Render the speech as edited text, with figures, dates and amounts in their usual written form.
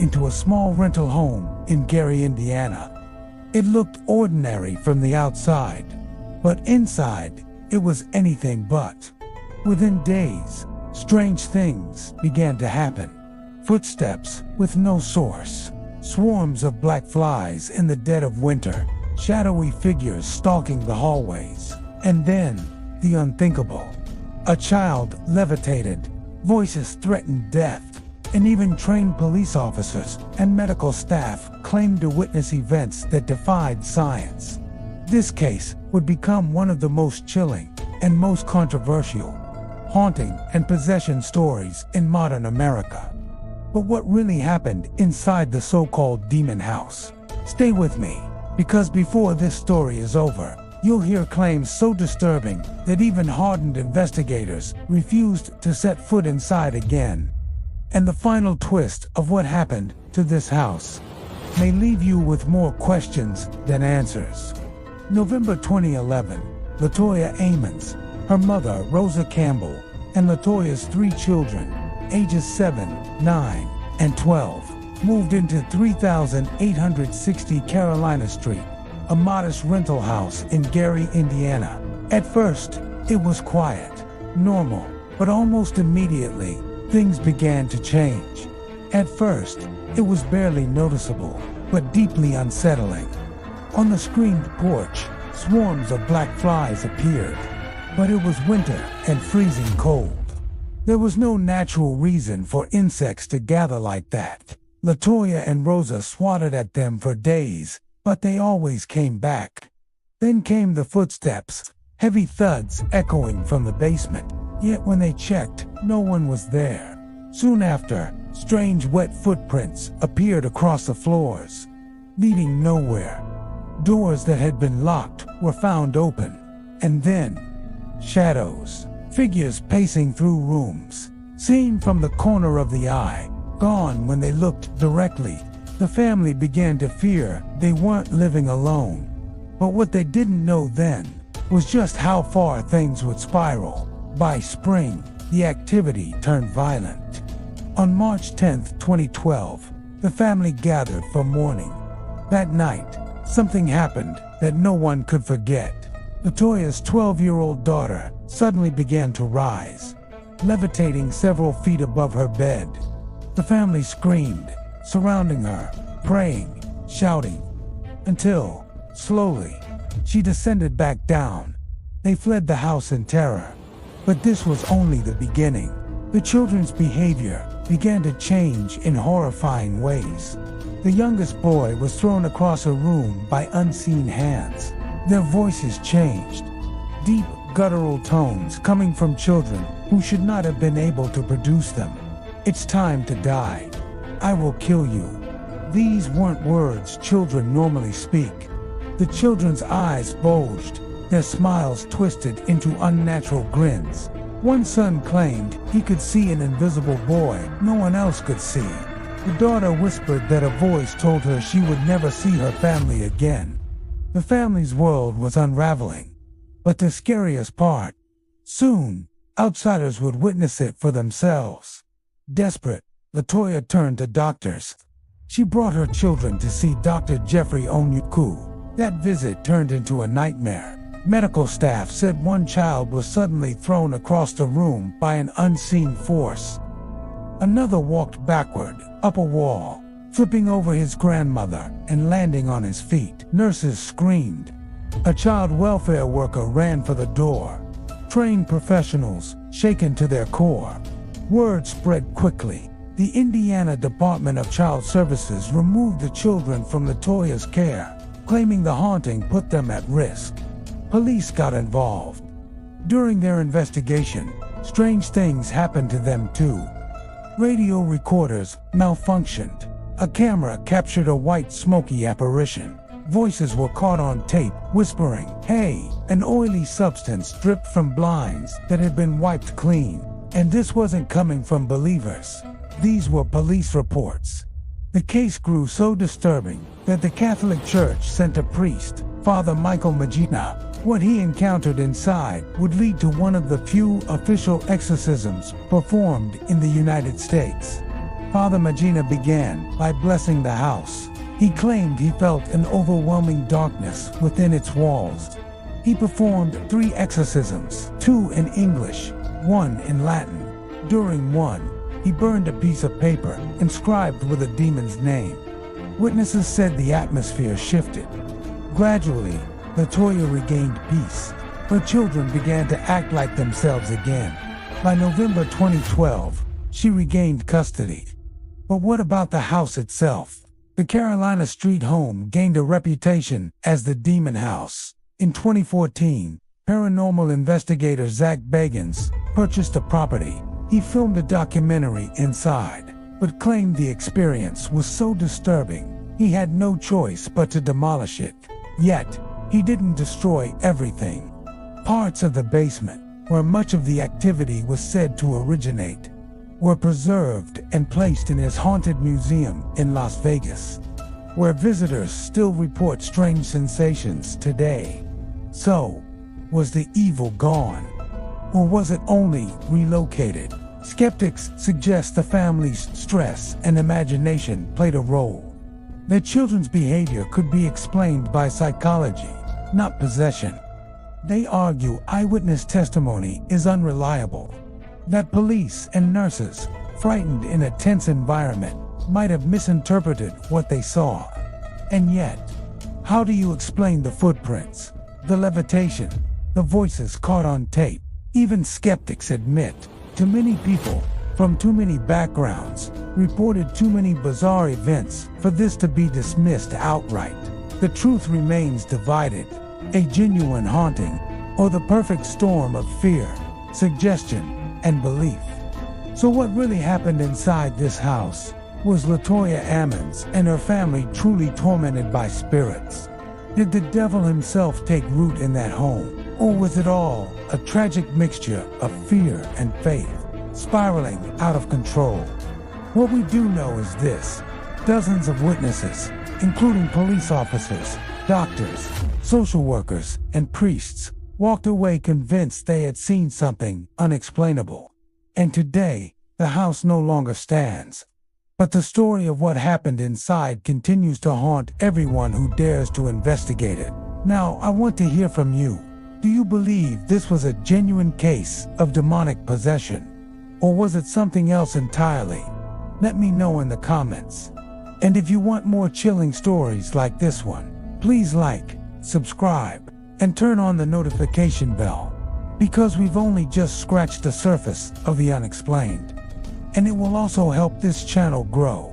into a small rental home in Gary, Indiana. It looked ordinary from the outside, but inside, it was anything but. Within days, strange things began to happen. Footsteps with no source, swarms of black flies in the dead of winter, shadowy figures stalking the hallways, and then the unthinkable. A child levitated, voices threatened death, and even trained police officers and medical staff claimed to witness events that defied science. This case would become one of the most chilling and most controversial haunting and possession stories in modern America. But what really happened inside the so-called demon house? Stay with me, because before this story is over, you'll hear claims so disturbing that even hardened investigators refused to set foot inside again. And the final twist of what happened to this house may leave you with more questions than answers. November 2011, LaToya Ammons, her mother Rosa Campbell, and LaToya's 3 children, ages 7, 9, and 12, moved into 3860 Carolina Street, a modest rental house in Gary, Indiana. At first, it was quiet, normal, but almost immediately, things began to change. At first, it was barely noticeable, but deeply unsettling. On the screened porch, swarms of black flies appeared, but it was winter and freezing cold. There was no natural reason for insects to gather like that. LaToya and Rosa swatted at them for days, but they always came back. Then came the footsteps, heavy thuds echoing from the basement. Yet when they checked, no one was there. Soon after, strange wet footprints appeared across the floors, leading nowhere. Doors that had been locked were found open, and then shadows, figures pacing through rooms, seen from the corner of the eye, gone when they looked directly. The family began to fear they weren't living alone. But what they didn't know then was just how far things would spiral. By spring, the activity turned violent. On March 10, 2012, the family gathered for mourning. That night, something happened that no one could forget. LaToya's 12-year-old daughter suddenly began to rise, levitating several feet above her bed. The family screamed, surrounding her, praying, shouting, until, slowly, she descended back down. They fled the house in terror. But this was only the beginning. The children's behavior began to change in horrifying ways. The youngest boy was thrown across a room by unseen hands. Their voices changed, deep guttural tones coming from children who should not have been able to produce them. "It's time to die. I will kill you." These weren't words children normally speak. The children's eyes bulged, their smiles twisted into unnatural grins. One son claimed he could see an invisible boy no one else could see. The daughter whispered that a voice told her she would never see her family again. The family's world was unraveling. But the scariest part, soon, outsiders would witness it for themselves. Desperate, LaToya turned to doctors. She brought her children to see Dr. Jeffrey Onyuku. That visit turned into a nightmare. Medical staff said one child was suddenly thrown across the room by an unseen force. Another walked backward, up a wall, flipping over his grandmother and landing on his feet. Nurses screamed. A child welfare worker ran for the door. Trained professionals, shaken to their core. Word spread quickly. The Indiana Department of Child Services removed the children from LaToya's care, claiming the haunting put them at risk. Police got involved. During their investigation, strange things happened to them too. Radio recorders malfunctioned. A camera captured a white smoky apparition. Voices were caught on tape, whispering, "Hey!" An oily substance dripped from blinds that had been wiped clean. And this wasn't coming from believers. These were police reports. The case grew so disturbing that the Catholic Church sent a priest, Father Michael Magina. What he encountered inside would lead to one of the few official exorcisms performed in the United States. Father Magina began by blessing the house. He claimed he felt an overwhelming darkness within its walls. He performed 3 exorcisms, 2 in English, 1 in Latin. During one, he burned a piece of paper inscribed with a demon's name. Witnesses said the atmosphere shifted. Gradually, Latoya regained peace. Her children began to act like themselves again. By November 2012, she regained custody. But what about the house itself? The Carolina Street home gained a reputation as the Demon House. In 2014, paranormal investigator Zach Bagans purchased the property. He filmed a documentary inside, but claimed the experience was so disturbing, he had no choice but to demolish it. Yet, he didn't destroy everything. Parts of the basement, where much of the activity was said to originate, were preserved and placed in his haunted museum in Las Vegas, where visitors still report strange sensations today. So, was the evil gone? Or was it only relocated? Skeptics suggest the family's stress and imagination played a role. Their children's behavior could be explained by psychology, not possession. They argue eyewitness testimony is unreliable, that police and nurses, frightened in a tense environment, might have misinterpreted what they saw. And yet, how do you explain the footprints, the levitation, the voices caught on tape? Even skeptics admit, too many people, from too many backgrounds, reported too many bizarre events for this to be dismissed outright. The truth remains divided. A genuine haunting, or the perfect storm of fear, suggestion, and belief. So what really happened inside this house? Was Latoya Ammons and her family truly tormented by spirits? Did the devil himself take root in that home? Or was it all a tragic mixture of fear and faith, spiraling out of control? What we do know is this: dozens of witnesses, including police officers, doctors, social workers, and priests, walked away convinced they had seen something unexplainable. And today, the house no longer stands. But the story of what happened inside continues to haunt everyone who dares to investigate it. Now, I want to hear from you. Do you believe this was a genuine case of demonic possession? Or was it something else entirely? Let me know in the comments. And if you want more chilling stories like this one, please like, subscribe, and turn on the notification bell, because we've only just scratched the surface of the unexplained. And it will also help this channel grow.